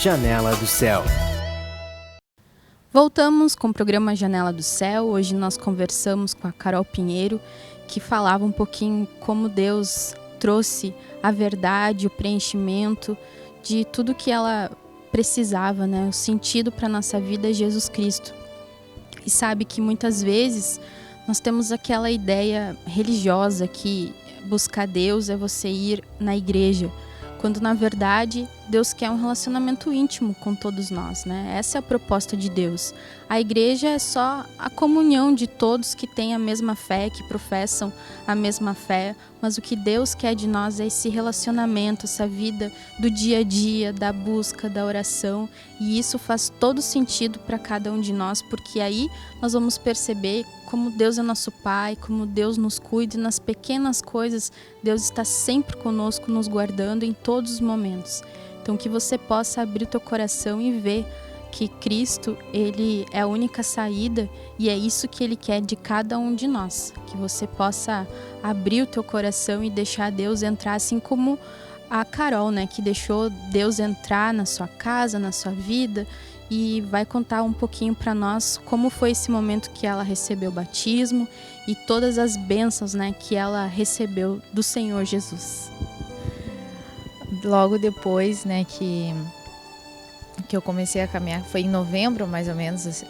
Janela do Céu. Voltamos com o programa Janela do Céu. Hoje nós conversamos com a Carol Pinheiro, que falava um pouquinho como Deus trouxe a verdade, o preenchimento de tudo que ela precisava, né? O sentido para a nossa vida é Jesus Cristo. E sabe que muitas vezes nós temos aquela ideia religiosa que buscar Deus é você ir na igreja, quando na verdade Deus quer um relacionamento íntimo com todos nós, né? Essa é a proposta de Deus. A igreja é só a comunhão de todos que têm a mesma fé, que professam a mesma fé, mas o que Deus quer de nós é esse relacionamento, essa vida do dia a dia, da busca, da oração, e isso faz todo sentido para cada um de nós, porque aí nós vamos perceber como Deus é nosso Pai, como Deus nos cuida, e nas pequenas coisas Deus está sempre conosco, nos guardando em todos os momentos. Então que você possa abrir o teu coração e ver que Cristo, Ele é a única saída e é isso que Ele quer de cada um de nós. Que você possa abrir o teu coração e deixar Deus entrar, assim como a Carol, né, que deixou Deus entrar na sua casa, na sua vida, e vai contar um pouquinho para nós como foi esse momento que ela recebeu o batismo e todas as bênçãos, né, que ela recebeu do Senhor Jesus. Logo depois, né, que eu comecei a caminhar, foi em novembro mais ou menos,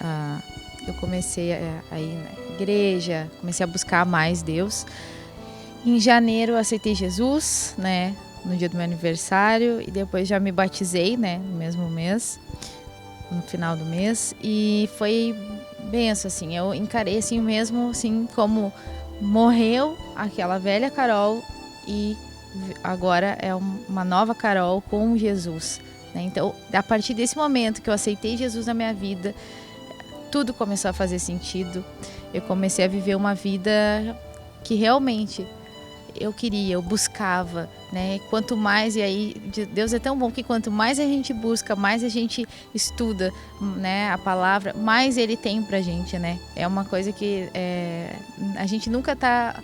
eu comecei a ir na igreja, comecei a buscar mais Deus. Em janeiro eu aceitei Jesus, né, no dia do meu aniversário, e depois já me batizei, né, no mesmo mês, no final do mês, e foi benção, assim, eu encarei assim mesmo, assim, como morreu aquela velha Carol e agora é uma nova Carol com Jesus, né? Então, a partir desse momento que eu aceitei Jesus na minha vida, tudo começou a fazer sentido. Eu comecei a viver uma vida que realmente eu queria, eu buscava, né? Quanto mais, e aí Deus é tão bom que quanto mais a gente busca, mais a gente estuda, né, a palavra, mais Ele tem pra gente, né? É uma coisa que a gente nunca tá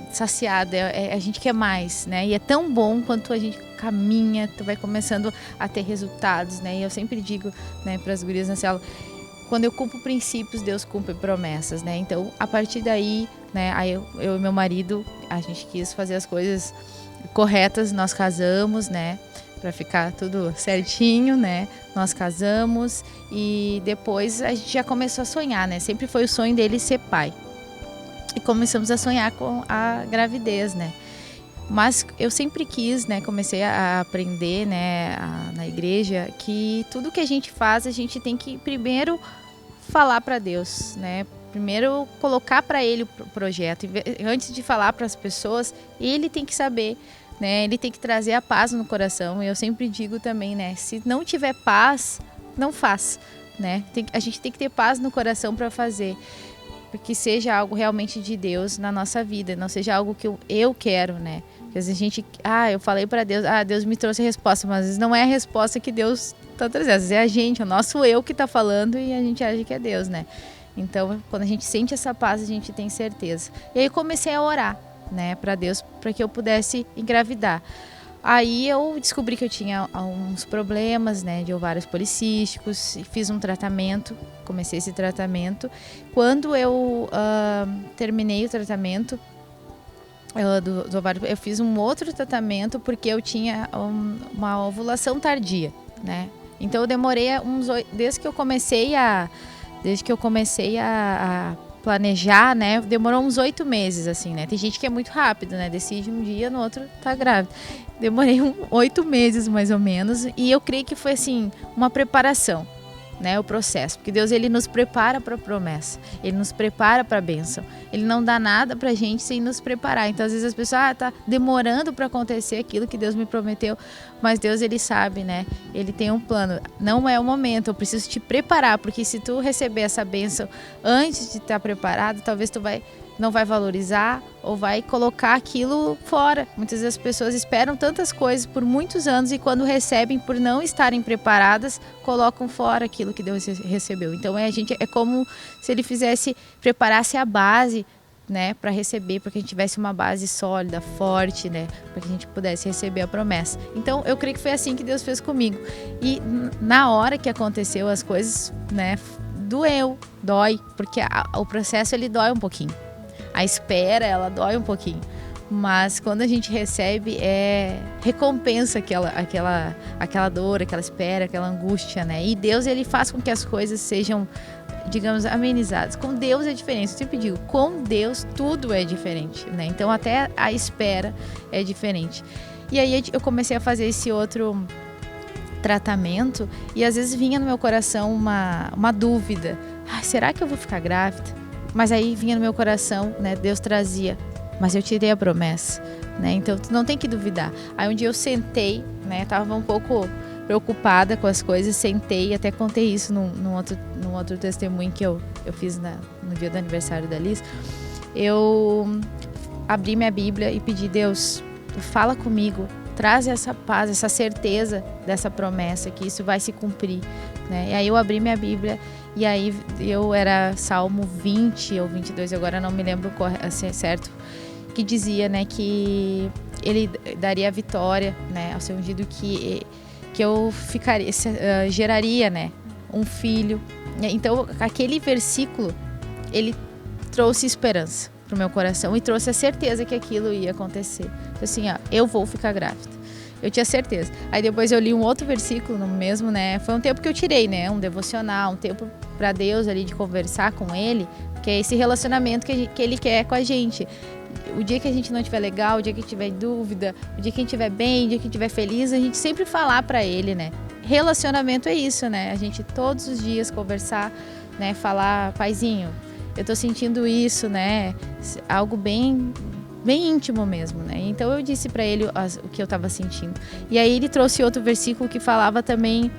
saciada, a gente quer mais, né? E é tão bom quanto a gente caminha, tu vai começando a ter resultados, né? E eu sempre digo, né, para as gurias na célula, quando eu cumpro princípios, Deus cumpre promessas, né? Então, a partir daí, né, aí eu e meu marido, a gente quis fazer as coisas corretas, nós casamos, né? Para ficar tudo certinho, né? Nós casamos e depois a gente já começou a sonhar, né? Sempre foi o sonho dele ser pai. E começamos a sonhar com a gravidez, né? Mas eu sempre quis, né? Comecei a aprender, né? Na igreja, que tudo que a gente faz, a gente tem que primeiro falar para Deus, né? Primeiro colocar para Ele o projeto. Antes de falar para as pessoas, Ele tem que saber, né? Ele tem que trazer a paz no coração. Eu sempre digo também, né? Se não tiver paz, não faz, né? A gente tem que ter paz no coração para fazer. Que seja algo realmente de Deus na nossa vida, não seja algo que eu quero, né? Porque às vezes a gente, eu falei para Deus, Deus me trouxe a resposta, mas às vezes não é a resposta que Deus está trazendo, às vezes é a gente, o nosso eu que está falando e a gente acha que é Deus, né? Então, quando a gente sente essa paz, a gente tem certeza. E aí eu comecei a orar, né, para Deus, para que eu pudesse engravidar. Aí eu descobri que eu tinha alguns problemas, né, de ovários policísticos, e fiz um tratamento, comecei esse tratamento. Quando eu terminei o tratamento do ovário, eu fiz um outro tratamento porque eu tinha uma ovulação tardia, né? Então eu demorei desde que eu comecei a planejar, né? Demorou uns 8 meses, assim, né? Tem gente que é muito rápido, né? Decide um dia, no outro tá grávida. Demorei 8 meses, mais ou menos, e eu creio que foi, assim, uma preparação, né? O processo. Porque Deus, Ele nos prepara para a promessa. Ele nos prepara para a bênção. Ele não dá nada pra gente sem nos preparar. Então, às vezes as pessoas, tá demorando para acontecer aquilo que Deus me prometeu, mas Deus, Ele sabe, né? Ele tem um plano. Não é o momento, eu preciso te preparar, porque se tu receber essa bênção antes de estar preparado, talvez tu não vai valorizar ou vai colocar aquilo fora. Muitas vezes as pessoas esperam tantas coisas por muitos anos e quando recebem, por não estarem preparadas, colocam fora aquilo que Deus recebeu. Então é como se Ele preparasse a base né, para receber, para que a gente tivesse uma base sólida, forte, né, para que a gente pudesse receber a promessa. Então, eu creio que foi assim que Deus fez comigo. E na hora que aconteceu as coisas, né, dói, porque o processo ele dói um pouquinho. A espera, ela dói um pouquinho. Mas quando a gente recebe, recompensa aquela dor, aquela espera, aquela angústia, né? E Deus, ele faz com que as coisas sejam, digamos, amenizadas. Com Deus é diferente. Eu sempre digo, com Deus tudo é diferente, né? Então até a espera é diferente. E aí eu comecei a fazer esse outro tratamento e às vezes vinha no meu coração uma dúvida. Será que eu vou ficar grávida? Mas aí vinha no meu coração, né? Deus trazia, mas eu tirei a promessa, né? Então tu não tem que duvidar. Aí um dia eu sentei, né? Tava um pouco preocupada com as coisas, sentei, até contei isso num outro testemunho que eu fiz no dia do aniversário da Liz. Eu abri minha Bíblia e pedi: Deus, fala comigo, traz essa paz, essa certeza dessa promessa, que isso vai se cumprir, né? E aí eu abri minha Bíblia e aí era Salmo 20 ou 22, agora não me lembro certo, que dizia, né, que ele daria a vitória, né, ao seu ungido, que eu geraria, né, um filho. Então aquele versículo, ele trouxe esperança pro meu coração e trouxe a certeza que aquilo ia acontecer. Assim, eu vou ficar grávida. Eu tinha certeza. Aí depois eu li um outro versículo no mesmo, né? Foi um tempo que eu tirei, né? Um devocional, um tempo para Deus ali, de conversar com Ele, que é esse relacionamento que Ele quer com a gente. O dia que a gente não estiver legal, o dia que tiver dúvida, o dia que a gente estiver bem, o dia que a gente estiver feliz, a gente sempre falar para Ele, né? Relacionamento é isso, né? A gente todos os dias conversar, né? Falar: paizinho, eu tô sentindo isso, né? Algo bem íntimo mesmo, né? Então eu disse para ele o que eu estava sentindo. E aí ele trouxe outro versículo que falava também,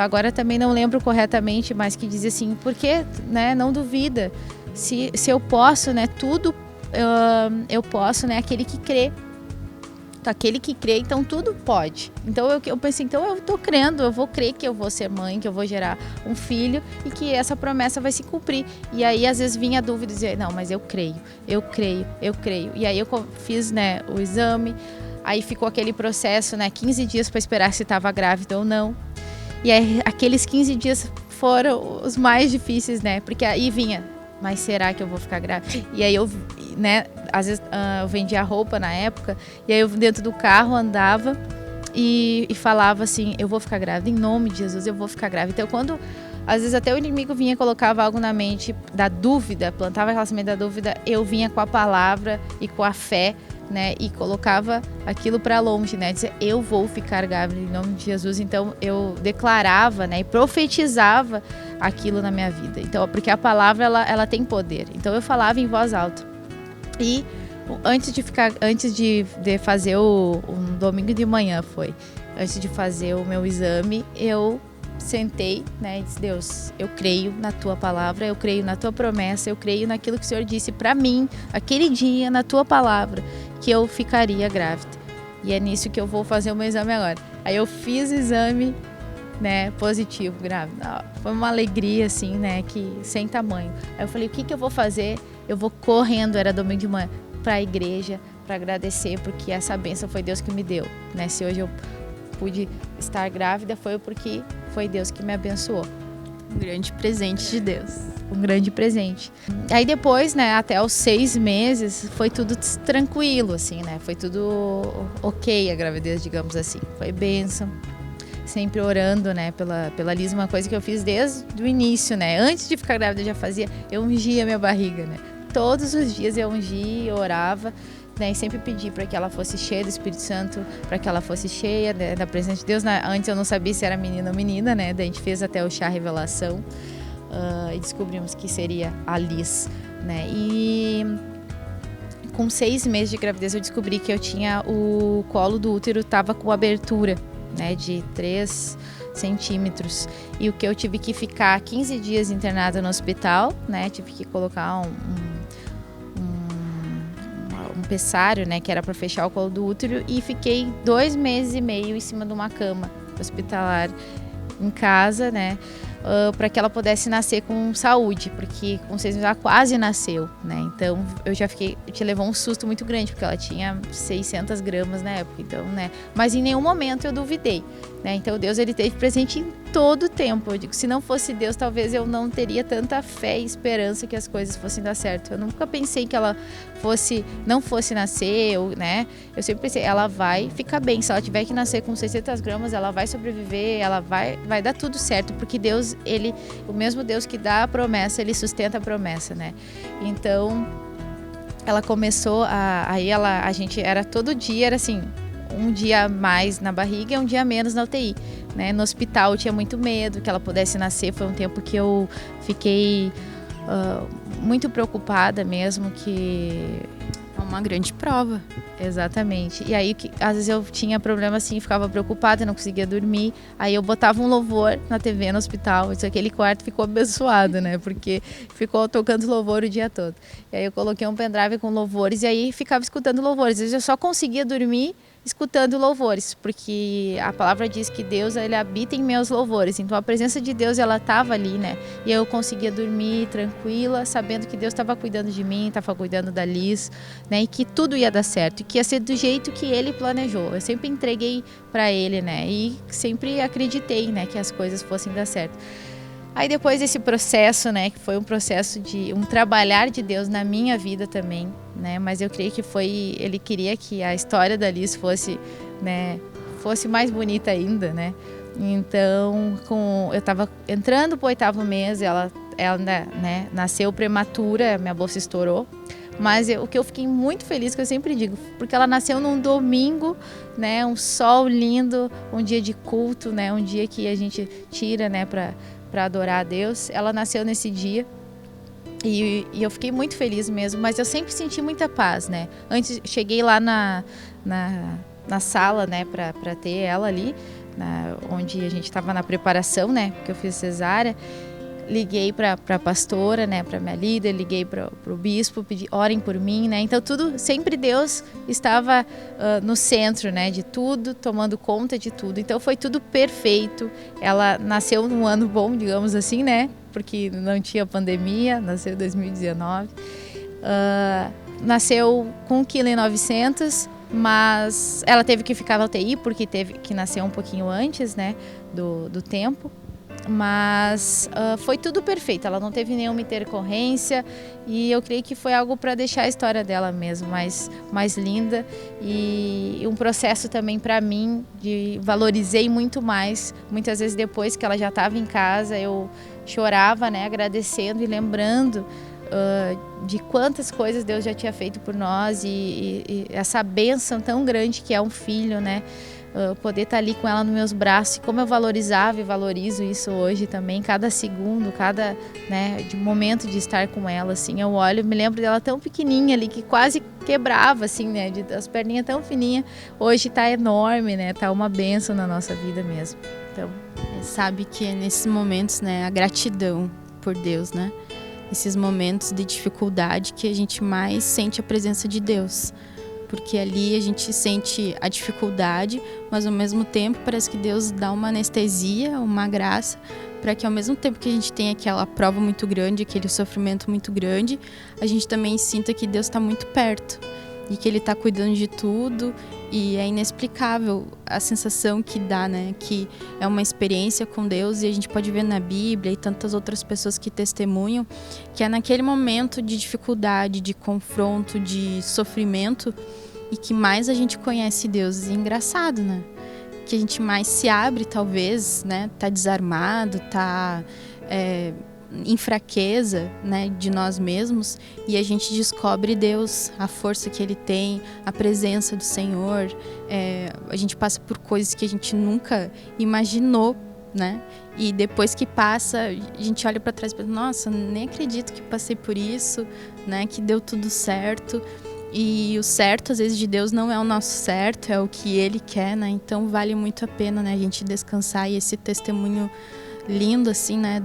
agora também não lembro corretamente, mas que dizia assim: porque, né, não duvida, se eu posso, né, tudo eu posso, né, aquele que crê. Aquele que crê, então tudo pode. Então eu pensei, então eu tô crendo, eu vou crer que eu vou ser mãe, que eu vou gerar um filho e que essa promessa vai se cumprir. E aí às vezes vinha a dúvida, dizer: não, mas eu creio. E aí eu fiz, né, o exame, aí ficou aquele processo, né, 15 dias para esperar se estava grávida ou não. E aí aqueles 15 dias foram os mais difíceis, né, porque aí vinha: mas será que eu vou ficar grávida? E aí eu, né, às vezes eu vendia roupa na época, e aí eu dentro do carro andava e falava assim: eu vou ficar grávida, em nome de Jesus, eu vou ficar grávida. Então quando, às vezes até o inimigo vinha e colocava algo na mente da dúvida, plantava aquela semente da dúvida, eu vinha com a palavra e com a fé, né, e colocava aquilo para longe, né, dizia: eu vou ficar grávida em nome de Jesus. Então eu declarava, né, e profetizava aquilo na minha vida. Então, porque a palavra ela tem poder. Então eu falava em voz alta. E antes de fazer um domingo de manhã antes de fazer o meu exame, eu sentei, né, e disse: Deus, eu creio na tua palavra, eu creio na tua promessa, eu creio naquilo que o Senhor disse para mim aquele dia, na tua palavra, que eu ficaria grávida. E é nisso que eu vou fazer o meu exame agora. Aí eu fiz o exame, né, positivo, grávida. Foi uma alegria, assim, né, que sem tamanho. Aí eu falei: o que eu vou fazer? Eu vou correndo, era domingo de manhã, para a igreja, para agradecer, porque essa bênção foi Deus que me deu, né? Se hoje eu pude estar grávida, foi porque foi Deus que me abençoou. Um grande presente de Deus. Um grande presente. Aí depois, né, até os 6 meses, foi tudo tranquilo, assim, né? Foi tudo ok, a gravidez, digamos assim. Foi bênção. Sempre orando, né, pela Liz, uma coisa que eu fiz desde o início, né? Antes de ficar grávida eu já fazia, eu ungia minha barriga, né? Todos os dias eu ungia, eu orava, né, e sempre pedi para que ela fosse cheia do Espírito Santo, para que ela fosse cheia da presença de Deus. Antes eu não sabia se era menino ou menina, né? Daí a gente fez até o chá revelação e descobrimos que seria a Liz, né? E com 6 meses de gravidez eu descobri que eu tinha o colo do útero, estava com abertura, né, de 3 centímetros. E o que eu tive que ficar 15 dias internada no hospital, né? Tive que colocar um pessário, né, que era para fechar o colo do útero, e fiquei 2 meses e meio em cima de uma cama hospitalar em casa, né, para que ela pudesse nascer com saúde, porque com 6 meses ela quase nasceu, né? Então te levou um susto muito grande, porque ela tinha 600 gramas na época, então, né? Mas em nenhum momento eu duvidei, né? Então Deus, ele esteve presente em todo o tempo. Eu digo, se não fosse Deus, talvez eu não teria tanta fé e esperança que as coisas fossem dar certo. Eu nunca pensei que ela não fosse nascer, né? Eu sempre pensei, ela vai ficar bem. Se ela tiver que nascer com 600 gramas, ela vai sobreviver, ela vai dar tudo certo, porque Deus, o mesmo Deus que dá a promessa, ele sustenta a promessa, né? Então, ela começou a gente era todo dia, era assim, um dia a mais na barriga e um dia a menos na UTI, né? No hospital eu tinha muito medo que ela pudesse nascer, foi um tempo que eu fiquei muito preocupada mesmo, que é uma grande prova. Exatamente. E aí, às vezes eu tinha problema assim, ficava preocupada, não conseguia dormir. Aí eu botava um louvor na TV no hospital. Aquele quarto ficou abençoado, né? Porque ficou tocando louvor o dia todo. E aí eu coloquei um pendrive com louvores e aí ficava escutando louvores. Às vezes eu só conseguia dormir escutando louvores, porque a palavra diz que Deus, ele habita em meus louvores. Então a presença de Deus, ela estava ali, né? E eu conseguia dormir tranquila, sabendo que Deus estava cuidando de mim, estava cuidando da Liz, né? E que tudo ia dar certo, e que ia ser do jeito que ele planejou. Eu sempre entreguei para ele, né? E sempre acreditei, né, que as coisas fossem dar certo. Aí depois desse processo, né, que foi um processo de um trabalhar de Deus na minha vida também, né, mas eu creio que ele queria que a história da Liz fosse, né, fosse mais bonita ainda, né. Então, eu estava entrando pro 8º mês, ela né, nasceu prematura, minha bolsa estourou. Mas o que eu fiquei muito feliz, que eu sempre digo, porque ela nasceu num domingo, né, um sol lindo, um dia de culto, né, um dia que a gente tira, né, para adorar a Deus. Ela nasceu nesse dia e eu fiquei muito feliz mesmo, mas eu sempre senti muita paz, né. Antes, cheguei lá na sala, né, para ter ela ali, onde a gente estava na preparação, né, porque eu fiz cesárea. Liguei para a pastora, né, para minha líder, liguei para o bispo, pedi, orem por mim, né. Então tudo, sempre Deus estava no centro, né, de tudo, tomando conta de tudo. Então foi tudo perfeito. Ela nasceu num ano bom, digamos assim, né, porque não tinha pandemia, nasceu em 2019. Nasceu com 1,9 kg, mas ela teve que ficar na UTI porque teve que nascer um pouquinho antes, né, do tempo. Mas foi tudo perfeito, ela não teve nenhuma intercorrência e eu creio que foi algo para deixar a história dela mesmo mais linda, e um processo também para mim, valorizei muito mais. Muitas vezes depois que ela já estava em casa, eu chorava, né, agradecendo e lembrando de quantas coisas Deus já tinha feito por nós, e essa bênção tão grande que é um filho, né? Poder estar ali com ela nos meus braços, e como eu valorizava e valorizo isso hoje também, cada segundo, cada, né, de momento de estar com ela, assim, eu olho, me lembro dela tão pequenininha ali, que quase quebrava, assim, né, as perninhas tão fininhas, hoje tá enorme, né, tá uma bênção na nossa vida mesmo. Então, sabe que é nesses momentos, né, a gratidão por Deus, né, esses momentos de dificuldade que a gente mais sente a presença de Deus. Porque ali a gente sente a dificuldade, mas ao mesmo tempo parece que Deus dá uma anestesia, uma graça, para que ao mesmo tempo que a gente tem aquela prova muito grande, aquele sofrimento muito grande, a gente também sinta que Deus está muito perto e que Ele está cuidando de tudo. E é inexplicável a sensação que dá, né? Que é uma experiência com Deus, e a gente pode ver na Bíblia e tantas outras pessoas que testemunham que é naquele momento de dificuldade, de confronto, de sofrimento, e que mais a gente conhece Deus. E é engraçado, né? Que a gente mais se abre, talvez, né? Tá desarmado, tá em fraqueza, né, de nós mesmos, e a gente descobre Deus, a força que Ele tem, a presença do Senhor. A gente passa por coisas que a gente nunca imaginou, né? E depois que passa, a gente olha para trás e pensa, nossa, nem acredito que passei por isso, né? Que deu tudo certo. E o certo, às vezes, de Deus não é o nosso certo, é o que Ele quer, né? Então vale muito a pena, né, a gente descansar, e esse testemunho lindo, assim, né,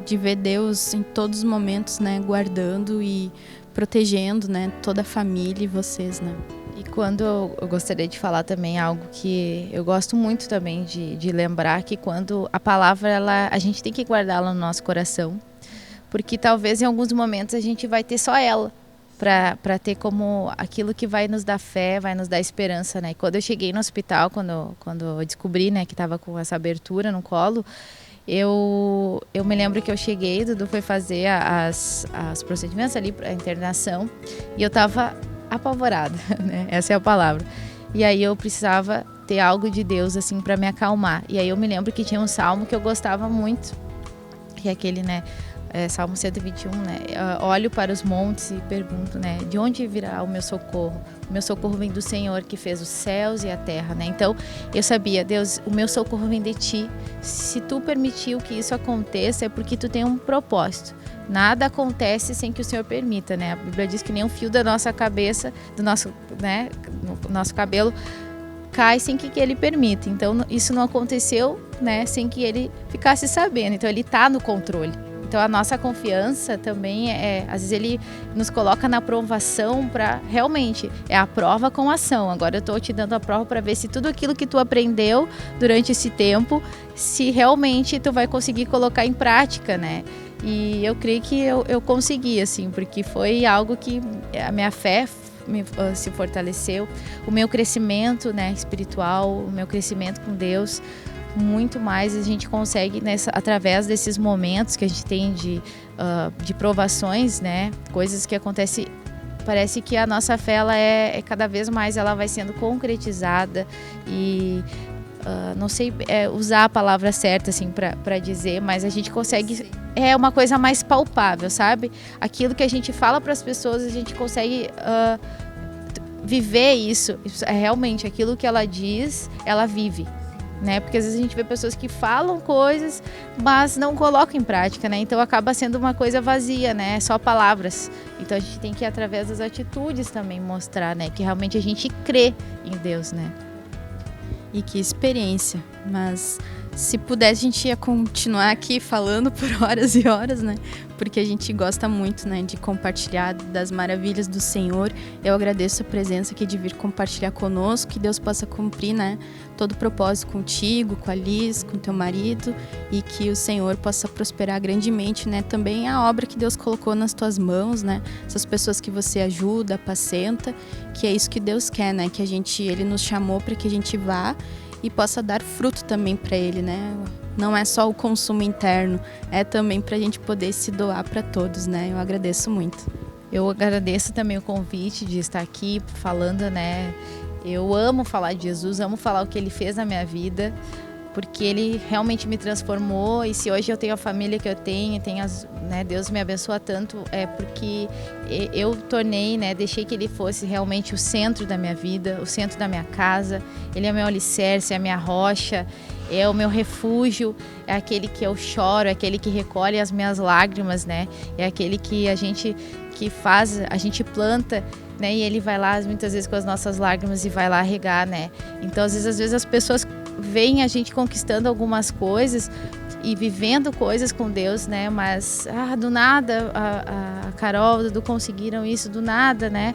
de ver Deus em todos os momentos, né, guardando e protegendo, né, toda a família e vocês, né. E quando eu gostaria de falar também algo que eu gosto muito também de lembrar, que quando a palavra, a gente tem que guardá-la no nosso coração, porque talvez em alguns momentos a gente vai ter só ela, para ter como aquilo que vai nos dar fé, vai nos dar esperança, né? E quando eu cheguei no hospital, quando eu descobri, né, que estava com essa abertura no colo, eu me lembro que eu cheguei, Dudu foi fazer os procedimentos ali, a internação, e eu estava apavorada, né? Essa é a palavra. E aí eu precisava ter algo de Deus assim para me acalmar. E aí eu me lembro que tinha um salmo que eu gostava muito, que é aquele, né, Salmo 121, né? Olho para os montes e pergunto, né, de onde virá o meu socorro? O meu socorro vem do Senhor que fez os céus e a terra, né? Então eu sabia, Deus, o meu socorro vem de ti. Se tu permitiu que isso aconteça, é porque tu tem um propósito. Nada acontece sem que o Senhor permita, né? A Bíblia diz que nem um fio da nossa cabeça, do nosso, né, no nosso cabelo, cai sem que ele permita. Então isso não aconteceu, né, sem que ele ficasse sabendo. Então ele está no controle. Então a nossa confiança também às vezes ele nos coloca na provação para realmente, é a prova com ação. Agora eu estou te dando a prova para ver se tudo aquilo que tu aprendeu durante esse tempo, se realmente tu vai conseguir colocar em prática, né? E eu creio que eu consegui, assim, porque foi algo que a minha fé se fortaleceu, o meu crescimento, né, espiritual, o meu crescimento com Deus, muito mais a gente consegue através desses momentos que a gente tem de provações, né, coisas que acontecem. Parece que a nossa fé ela cada vez mais ela vai sendo concretizada e não sei usar a palavra certa assim para dizer, mas a gente consegue, é uma coisa mais palpável, sabe? Aquilo que a gente fala para as pessoas, a gente consegue viver isso. É realmente aquilo que ela diz, ela vive, né? Porque às vezes a gente vê pessoas que falam coisas, mas não colocam em prática, né? Então acaba sendo uma coisa vazia, né? Só palavras. Então a gente tem que, através das atitudes, também mostrar, né, que realmente a gente crê em Deus, né? E que experiência, mas se pudesse a gente ia continuar aqui falando por horas e horas, né? Porque a gente gosta muito, né, de compartilhar das maravilhas do Senhor. Eu agradeço a presença aqui de vir compartilhar conosco, que Deus possa cumprir, né, todo o propósito contigo, com a Liz, com teu marido, e que o Senhor possa prosperar grandemente, né, também a obra que Deus colocou nas tuas mãos, né, essas pessoas que você ajuda, apacenta, que é isso que Deus quer, né, que Ele nos chamou para que a gente vá e possa dar fruto também para Ele, né? Não é só o consumo interno, é também para a gente poder se doar para todos, né? Eu agradeço muito. Eu agradeço também o convite de estar aqui falando, né? Eu amo falar de Jesus, amo falar o que Ele fez na minha vida, porque Ele realmente me transformou. E se hoje eu tenho a família que eu tenho, né, Deus me abençoa tanto, é porque eu tornei, né, deixei que Ele fosse realmente o centro da minha vida, o centro da minha casa. Ele é meu alicerce, é a minha rocha, é o meu refúgio, é aquele que eu choro, é aquele que recolhe as minhas lágrimas, né? É aquele que a gente planta, né? E Ele vai lá muitas vezes com as nossas lágrimas e vai lá regar, né? Então às vezes as pessoas veem a gente conquistando algumas coisas e vivendo coisas com Deus, né? Mas do nada a Carol, o Dudu conseguiram isso, do nada, né?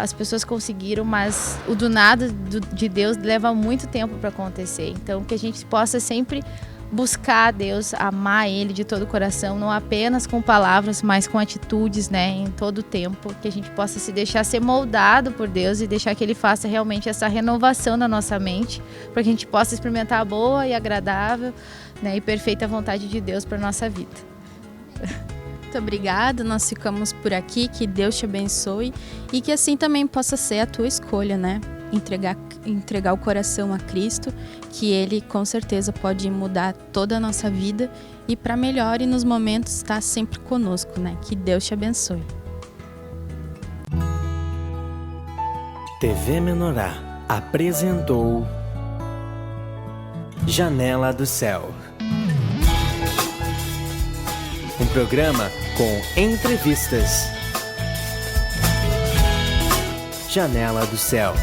As pessoas conseguiram, mas o do nada de Deus leva muito tempo para acontecer. Então que a gente possa sempre buscar a Deus, amar Ele de todo o coração, não apenas com palavras, mas com atitudes, né, em todo o tempo, que a gente possa se deixar ser moldado por Deus e deixar que Ele faça realmente essa renovação na nossa mente, para que a gente possa experimentar a boa e agradável, né, e perfeita vontade de Deus para nossa vida. Muito obrigada, nós ficamos por aqui, que Deus te abençoe e que assim também possa ser a tua escolha, né? Entregar o coração a Cristo, que Ele com certeza pode mudar toda a nossa vida e para melhor, e nos momentos estar sempre conosco, né? Que Deus te abençoe. TV Menorá apresentou Janela do Céu, um programa com entrevistas. Janela do Céu.